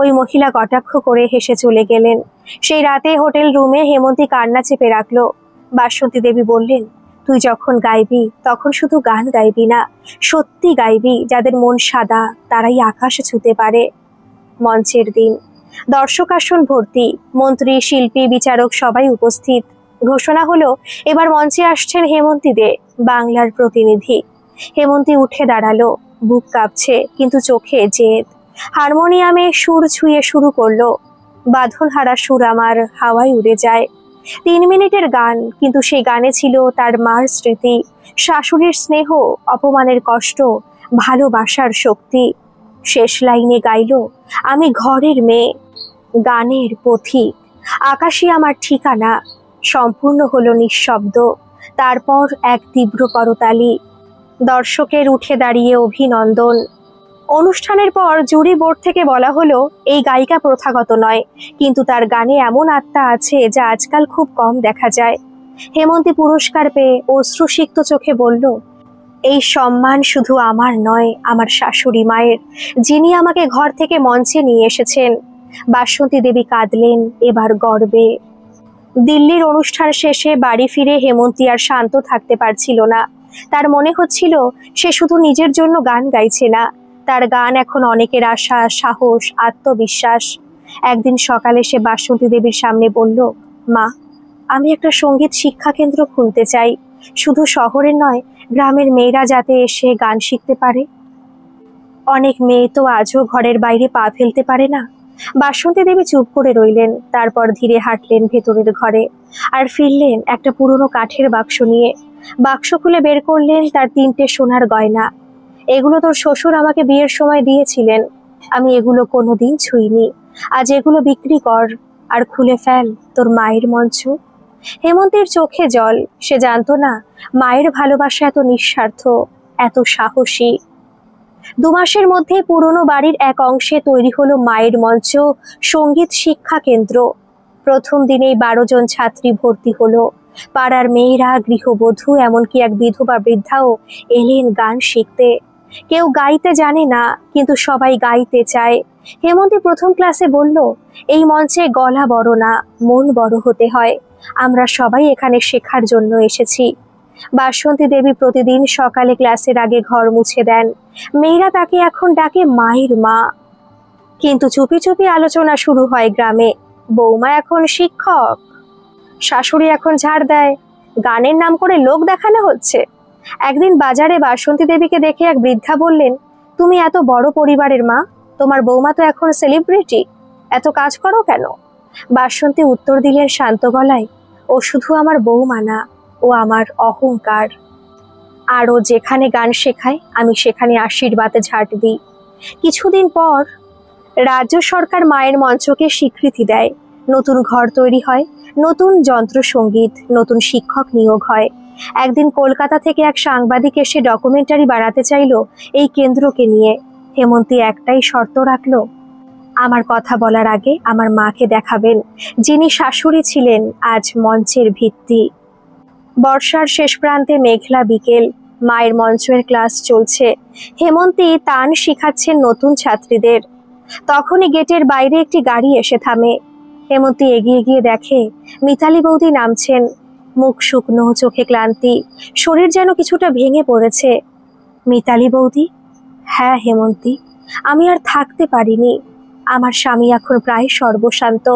ওই মহিলা কটাক্ষ করে হেসে চলে গেলেন। সেই রাতে হোটেল রুমে হেমন্তী কান্না চেপে রাখলো। বাসন্তী দেবী বললেন, তুই যখন গাইবি তখন শুধু গান গাইবি না, সত্যি গাইবি। যাদের মন সাদা তারাই আকাশে ছুঁতে পারে। মঞ্চের দিন, দর্শক আসন ভর্তি, মন্ত্রী, শিল্পী, বিচারক সবাই উপস্থিত। ঘোষণা হলো, এবার মঞ্চে আসছেন হেমন্তী দে, বাংলার প্রতিনিধি। হেমন্তী উঠে দাঁড়ালো, বুক কাঁপছে কিন্তু চোখে জেদ। হারমোনিয়ামে সুর ছুঁয়ে শুরু করলো, বাঁধনহারা সুর আমার হাওয়ায় উড়ে যায়। 3 মিনিটের গান, কিন্তু সেই গানে ছিল তার মার স্মৃতি, শাশুড়ির স্নেহ, অপমানের কষ্ট, ভালোবাসার শক্তি। শেষ লাইনে গাইল, আমি ঘরের মেয়ে, গানের পথিক, আকাশই আমার ঠিকানা। সম্পূর্ণ হলো নিঃশব্দ, তারপর এক তীব্র করতালি। দর্শকের উঠে দাঁড়িয়ে অভিনন্দন। অনুষ্ঠানের পর জুরি বোর্ড থেকে বলা হলো, এই গায়িকা প্রথাগত নয়, কিন্তু তার গানে এমন আত্মা আছে যা আজকাল খুব কম দেখা যায়। হেমন্তী পুরস্কার পেয়ে অশ্রুসিক্ত চোখে বলল, এই সম্মান শুধু আমার নয়, আমার শাশুড়ি মায়ের, যিনি আমাকে ঘর থেকে মঞ্চে নিয়ে এসেছেন। বাসন্তী দেবী কাঁদলেন, এবার গর্বে। দিল্লির অনুষ্ঠান শেষে বাড়ি ফিরে হেমন্তী আর শান্ত থাকতে পারছিল না। তার মনে হচ্ছিল সে শুধু নিজের জন্য গান গাইছে না, তার গান এখন অনেকের আশা, সাহস, আত্মবিশ্বাস। একদিন সকালে সে বাসন্তী দেবীর সামনে বলল, মা, আমি একটা সঙ্গীত শিক্ষা কেন্দ্র খুলতে চাই, শুধু শহরের নয়, গ্রামের মেয়েরা যাতে এসে গান শিখতে পারে। অনেক মেয়ে তো আজও ঘরের বাইরে পা ফেলতে পারে না। বাসন্তী দেবী চুপ করে রইলেন, তারপর ধীরে হাঁটলেন ভেতরের ঘরে আর ফিরলেন একটা পুরনো কাঠের বাক্স নিয়ে। বাক্স খুলে বের করলেন তার 3টে সোনার গয়না। এগুলো তোর শ্বশুর আমাকে বিয়ের সময় দিয়েছিলেন, আমি এগুলো কোনোদিন ছুঁইনি। আজ এগুলো বিক্রি কর আর খুলে ফেল তোর মায়ের মঞ্চ। হেমন্তীর চোখে জল, সে জানতো না মায়ের ভালোবাসা এত নিঃস্বার্থ, এত সাহসী। 2 মাসের মধ্যে পুরনো বাড়ির এক অংশে তৈরি হলো মায়ের মঞ্চ, সঙ্গীত শিক্ষা কেন্দ্র। প্রথম দিনেই 12 জন ছাত্রী ভর্তি হলো। পাড়ার মেয়েরা, গৃহবধূ, এমনকি এক বিধবা বৃদ্ধাও এলেন গান শিখতে। কেউ গাইতে জানে না, কিন্তু সবাই গাইতে চায়। হেমন্তী প্রথম ক্লাসে বলল, এই মঞ্চে গলা বড় না, মন বড় হতে হয়। আমরা সবাই এখানে শেখার জন্য এসেছি। বাসন্তী দেবী প্রতিদিন সকালে ক্লাসের আগে ঘর মুছে দেন। মেয়েরা তাকে এখন ডাকে মায়ের মা। কিন্তু চুপি চুপি আলোচনা শুরু হয় গ্রামে, বৌমা এখন শিক্ষক, শাশুড়ি এখন ঝাড় দেয়, গানের নাম করে লোক দেখানো হচ্ছে। একদিন বাজারে বাসন্তী দেবীকে দেখে এক বৃদ্ধা বললেন, তুমি এত বড় পরিবারের মা, তোমার বৌমা তো এখন সেলিব্রিটি, এত কাজ করো কেন? বাসন্তী উত্তর দিলেন শান্ত গলায়, ও শুধু আমার বৌমা না, ও আমার অহংকার। আর ও যেখানে গান শেখায় আমি সেখানে আশীর্বাদে ঝাঁট দিই। কিছুদিন পর রাজ্য সরকার মায়ের মঞ্চকে স্বীকৃতি দেয়। নতুন ঘর তৈরি হয়, নতুন যন্ত্রসঙ্গীত, নতুন শিক্ষক নিয়োগ হয়। একদিন কলকাতা থেকে এক সাংবাদিক এসে ডকুমেন্টারি বানাতে চাইল এই কেন্দ্রকে নিয়ে। হেমন্তী একটাই শর্ত রাখলো, আমার কথা বলার আগে আমার মাকে দেখাবেন, যিনি শাশুড়ি ছিলেন আজ মঞ্চের ভিত্তি। বর্ষার শেষ প্রান্তে মেঘলা বিকেল, মায়ের মঞ্চের ক্লাস চলছে। হেমন্তী তান শিখাচ্ছেন নতুন ছাত্রীদের। তখনই গেটের বাইরে একটি গাড়ি এসে থামে। হেমন্তী এগিয়ে গিয়ে দেখে মিতালি বৌদি নামছেন। মুখ শুকনো, চোখে ক্লান্তি, শরীর যেন কিছুটা ভেঙে পড়েছে। মিতালি বৌদি? হ্যাঁ হেমন্তী, আমি আর থাকতে পারিনি। আমার স্বামী এখন প্রায় সর্বশান্ত,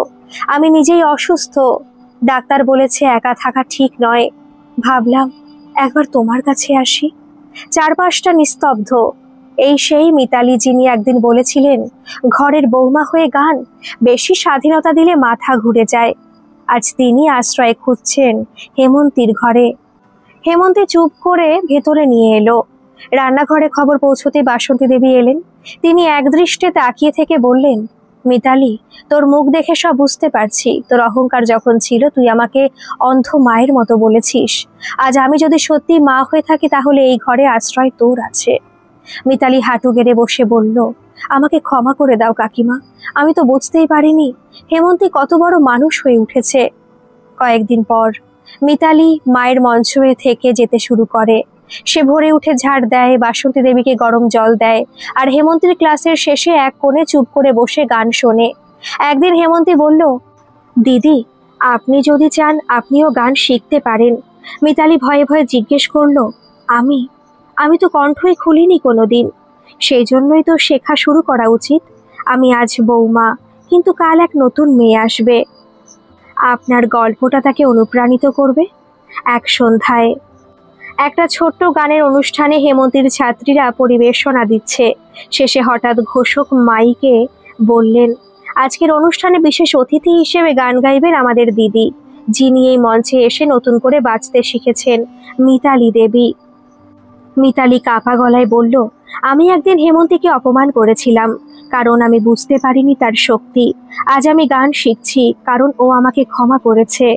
আমি নিজেই অসুস্থ। ডাক্তার বলেছে একা থাকা ঠিক নয়। ভাবলাম একবার তোমার কাছে আসি। চারপাশটা নিস্তব্ধ। এই সেই মিতালি যিনি একদিন বলেছিলেন, ঘরের বৌমা হয়ে গান, বেশি স্বাধীনতা দিলে মাথা ঘুরে যায়। আজ তিনি আশ্রয় খুঁজছেন হেমন্তীর ঘরে। হেমন্তী চুপ করে ভেতরে নিয়ে এলো। রান্নাঘরে খবর পৌঁছতে বাসন্তী দেবী এলেন। তিনি একদৃষ্টে তাকিয়ে থেকে বললেন, মিতালি, তোর মুখ দেখে সব বুঝতে পারছি। তোর অহংকার যখন ছিল তুই আমাকে অন্ধ মায়ের মতো বলেছিস। আজ আমি যদি সত্যি মা হয়ে থাকি তাহলে এই ঘরে আশ্রয় তোর আছে। মিতালি হাঁটু গেড়ে বসে বলল, আমাকে ক্ষমা করে দাও কাকিমা, আমি তো বুঝতেই পারিনি হেমন্তী কত বড় মানুষ হয়ে উঠেছে। কয়েকদিন পর মিতালি মায়ের মঞ্চে থেকে যেতে শুরু করে। সে ভোরে উঠে ঝাড় দেয়, বাসন্তী দেবীকে গরম জল দেয়, আর হেমন্তীর ক্লাসের শেষে এক কোণে চুপ করে বসে গান শোনে। একদিন হেমন্তী বলল, দিদি, আপনি যদি চান আপনিও গান শিখতে পারেন। মিতালি ভয়ে ভয়ে জিজ্ঞেস করলো, আমি আমি তো কণ্ঠই খুলিনি কোনোদিন। সেই জন্যই তো শেখা শুরু করা উচিত। আমি আজ বৌমা, কিন্তু কাল এক নতুন মেয়ে আসবে। আপনার গল্পটা তাকে অনুপ্রাণিত করবে। এক সন্ধ্যায় একটা ছোট্ট গানের অনুষ্ঠানে হেমন্তীর ছাত্রীরা পরিবেশনা দিচ্ছে। শেষে হঠাৎ ঘোষক মাইকে বললেন, আজকের অনুষ্ঠানে বিশেষ অতিথি হিসেবে গান গাইবেন আমাদের দিদি, যিনি এই মঞ্চে এসে নতুন করে বাঁচতে শিখেছেন, মিতালি দেবী। মিতালি কাঁপা গলায় বলল, আমি একদিন হেমন্তীকে অপমান করেছিলাম, কারণ আমি বুঝতে পারিনি তার শক্তি। আজ আমি গান শিখছি, কারণ ও আমাকে ক্ষমা করেছে।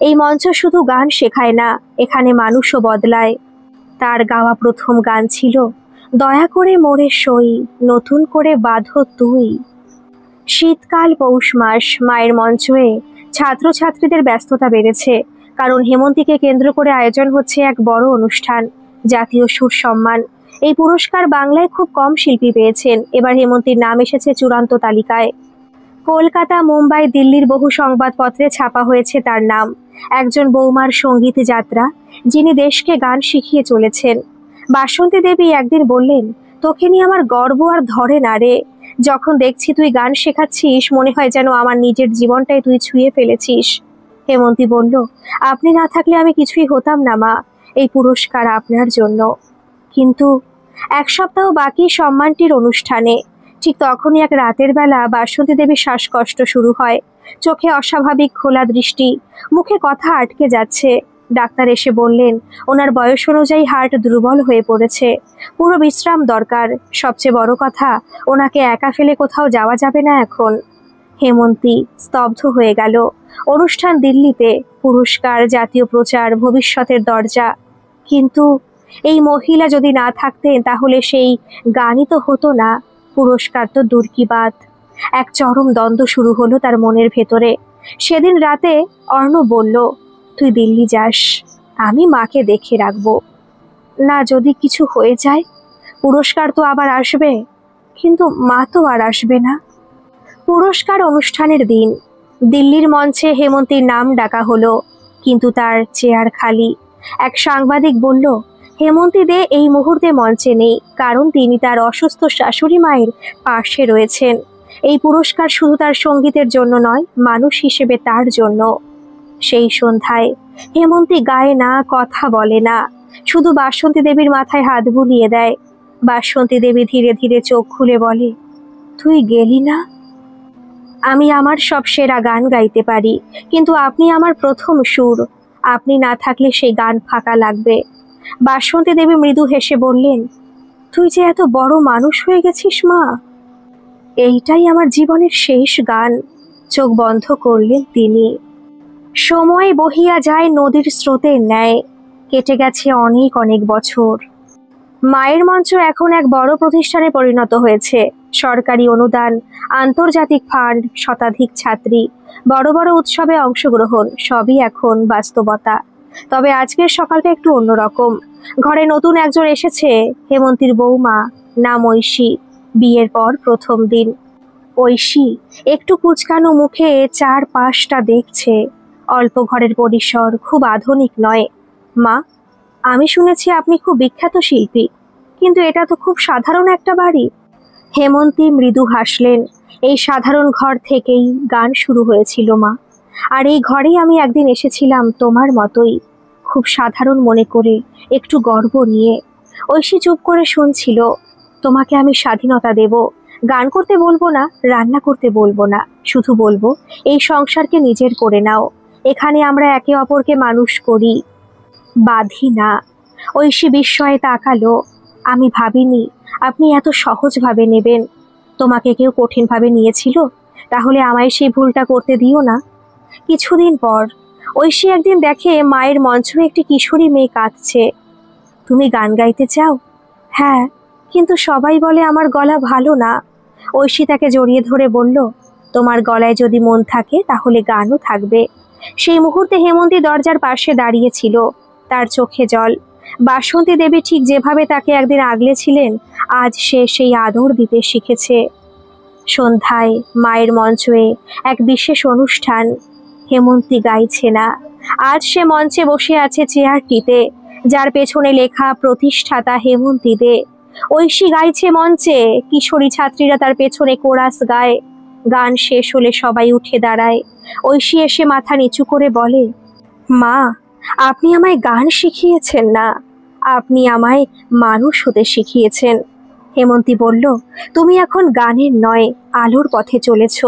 এই মঞ্চ শুধু গান শেখায় না, এখানে মানুষও বদলায়। তার গাওয়া প্রথম গান ছিল, দয়া করে মোরে সই, নতুন করে বাঁধো তুই। শীতকাল, পৌষ মাস, মায়ের মঞ্চে ছাত্রছাত্রীদের ব্যস্ততা বেড়েছে, কারণ হেমন্তীকে কেন্দ্র করে আয়োজন হচ্ছে এক বড় অনুষ্ঠান, জাতীয় সুর সম্মান। এই পুরস্কার বাংলায় খুব কম শিল্পী পেয়েছেন। এবার হেমন্তীর নাম এসেছে চূড়ান্ত তালিকায়। কলকাতা, মুম্বাই, দিল্লির বহু সংবাদপত্রে ছাপা হয়েছে তার নাম। একজন বৌমার সঙ্গীত যাত্রা, যিনি দেশকে গান শিখিয়ে চলেছেন। বাসন্তী দেবী একদিন বললেন, তোকে নিয়ে আমার গর্ব আর ধরে না রে। যখন দেখছি তুই গান শেখাচ্ছিস মনে হয় যেন আমার নিজের জীবনটাই তুই ছুঁয়ে ফেলেছিস। হেমন্তী বলল, আপনি না থাকলে আমি কিছুই হতাম না মা, এই পুরস্কার আপনার জন্য। কিন্তু এক সপ্তাহ বাকি সম্মানটির অনুষ্ঠানে। ঠিক তখনই এক রাতের বেলা বাসন্তী দেবীর শ্বাসকষ্ট শুরু হয়। চোখে অস্বাভাবিক খোলা দৃষ্টি, মুখে কথা আটকে যাচ্ছে। ডাক্তার এসে বললেন, ওনার বয়স অনুযায়ী হার্ট দুর্বল হয়ে পড়েছে, পুরো বিশ্রাম দরকার। সবচেয়ে বড় কথা, ওনাকে একা ফেলে কোথাও যাওয়া যাবে না এখন। হেমন্তী স্তব্ধ হয়ে গেল। অনুষ্ঠান দিল্লিতে, পুরস্কার, জাতীয় প্রচার, ভবিষ্যতের দরজা। কিন্তু এই মহিলা যদি না থাকতেন তাহলে সেই গানই তো হতো না, পুরস্কার তো দূর কি বাত। এক চরম দ্বন্দ্ব শুরু হলো তার মনের ভেতরে। সেদিন রাতে অর্ণব বলল, তুই দিল্লি যাস, আমি মাকে দেখে রাখবো। না, যদি কিছু হয়ে যায়? পুরস্কার তো আবার আসবে, কিন্তু মা তো আর আসবে না। পুরস্কার অনুষ্ঠানের দিন দিল্লির মঞ্চে হেমন্তীর নাম ডাকা হলো, কিন্তু তার চেয়ার খালি। এক সাংবাদিক বলল, হেমন্তী দে এই মুহূর্তে মঞ্চে নেই, কারণ তিনি তার অসুস্থ শাশুড়ি মায়ের পাশে রয়েছেন। এই পুরস্কার শুধু তার সঙ্গীতের জন্য নয়, মানুষ হিসেবে তার জন্য। সেই সন্ধ্যায় হেমন্তী গায় না, কথা বলে না, শুধু বাসন্তী দেবীর মাথায় হাত বুলিয়ে দেয়। বাসন্তী দেবী ধীরে ধীরে চোখ খুলে বলে, তুই গেলি না? আমি আমার সব সেরা গান গাইতে পারি, কিন্তু আপনি আমার প্রথম সুর। আপনি না থাকলে সেই গান ফাঁকা লাগবে। বাসন্তী দেবী মৃদু হেসে বললেন, তুই যে এত বড় মানুষ হয়ে গেছিস মা, এইটাই আমার জীবনের শেষ গান। চোখ বন্ধ করলেন তিনি। সময় বহিয়া যায় নদীর স্রোতের ন্যায়। কেটে গেছে অনেক অনেক বছর। মায়ের মঞ্চ এখন এক বড় প্রতিষ্ঠানে পরিণত হয়েছে। সরকারি অনুদান, আন্তর্জাতিক ফান্ড, শতাধিক ছাত্রী, বড় বড় উৎসবে অংশগ্রহণ, সবই এখন বাস্তবতা। তবে আজকের সকালটা একটু অন্যরকম। ঘরে নতুন একজন এসেছে, হেমন্তীর বৌমা, নাম ঐশী। বিয়ের পর প্রথম দিন। ঐশী একটু কুচকানো মুখে চারপাশটা দেখছে। অল্প ঘরের পরিসর, খুব আধুনিক নয়। মা, আমি শুনেছি আপনি খুব বিখ্যাত শিল্পী, কিন্তু এটা তো খুব সাধারণ একটা বাড়ি। হেমন্তী মৃদু হাসলেন। এই সাধারণ ঘর থেকেই গান শুরু হয়েছিল মা, আর এই ঘরেই আমি একদিন এসেছিলাম তোমার মতোই, খুব সাধারণ মনে করে, একটু গর্ব নিয়ে। ঐশী চুপ করে শুনছিল। তোমাকে আমি স্বাধীনতা দেব, গান করতে বলবো না, রান্না করতে বলবো না, শুধু বলবো এই সংসারকে নিজের করে নাও। এখানে আমরা একে অপরকে মানুষ করি, বাঁধি না। ঐশী বিস্ময়ে তাকালো। আমি ভাবিনি আপনি এত সহজভাবে নেবেন। তোমাকে কেউ কঠিনভাবে নিয়েছিল, তাহলে আমায় সেই ভুলটা করতে দিও না। কিছুদিন পর ঐশী একদিন দেখে মায়ের মঞ্চে একটি কিশোরী মেয়ে কাঁদছে। তুমি গান গাইতে চাও? হ্যাঁ, কিন্তু সবাই বলে আমার গলা ভালো না। ঐশী তাকে জড়িয়ে ধরে বলল, তোমার গলায় যদি মন থাকে তাহলে গানও থাকবে। সেই মুহূর্তে হেমন্তী দরজার পাশে দাঁড়িয়েছিল, তার চোখে জল। বাসন্তী দেবী ঠিক যেভাবে তাকে একদিন আগলেছিলেন, আজ সে সেই আদর দিতে শিখেছে। সন্ধ্যায় মায়ের মঞ্চে এক বিশেষ অনুষ্ঠান। হেমন্তী গাইছে না, আজ সে মঞ্চে বসে আছে চেয়ারটিতে, যার পেছনে লেখা প্রতিষ্ঠাতা হেমন্তী দে। ঐশী গাইছে মঞ্চে, কিশোরী ছাত্রীরা তার পেছনে কোরাস গায়। গান শেষ হলে সবাই উঠে দাঁড়ায়। ঐশী এসে মাথা নিচু করে বলে, মা, আপনি আমায় গান শিখিয়েছেন না, আপনি আমায় মানুষ হতে শিখিয়েছেন। হেমন্তী বলল, তুমি এখন গানের নয়, আলোর পথে চলেছ।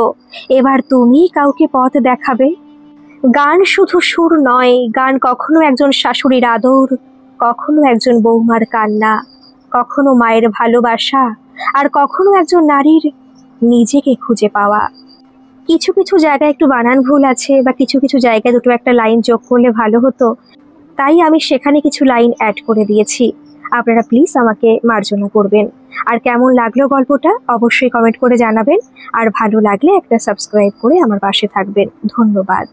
এবার তুমিই কাউকে পথ দেখাবে। গান শুধু সুর নয়, গান কখনো একজন শাশুড়ির আদর, কখনো একজন বৌমার কান্না, কখনো মায়ের ভালোবাসা, আর কখনো একজন নারীর নিজেকে খুঁজে পাওয়া। কিছু কিছু জায়গায় একটু বানান ভুল আছে, বা কিছু কিছু জায়গায় দুটো একটা লাইন যোগ করলে ভালো হতো, তাই আমি সেখানে কিছু লাইন অ্যাড করে দিয়েছি। আপনারা প্লিজ আমাকে মার্জনা করবেন। আর কেমন লাগলো গল্পটা অবশ্যই কমেন্ট করে জানাবেন। আর ভালো লাগলে একটা সাবস্ক্রাইব করে আমার পাশে থাকবেন। ধন্যবাদ।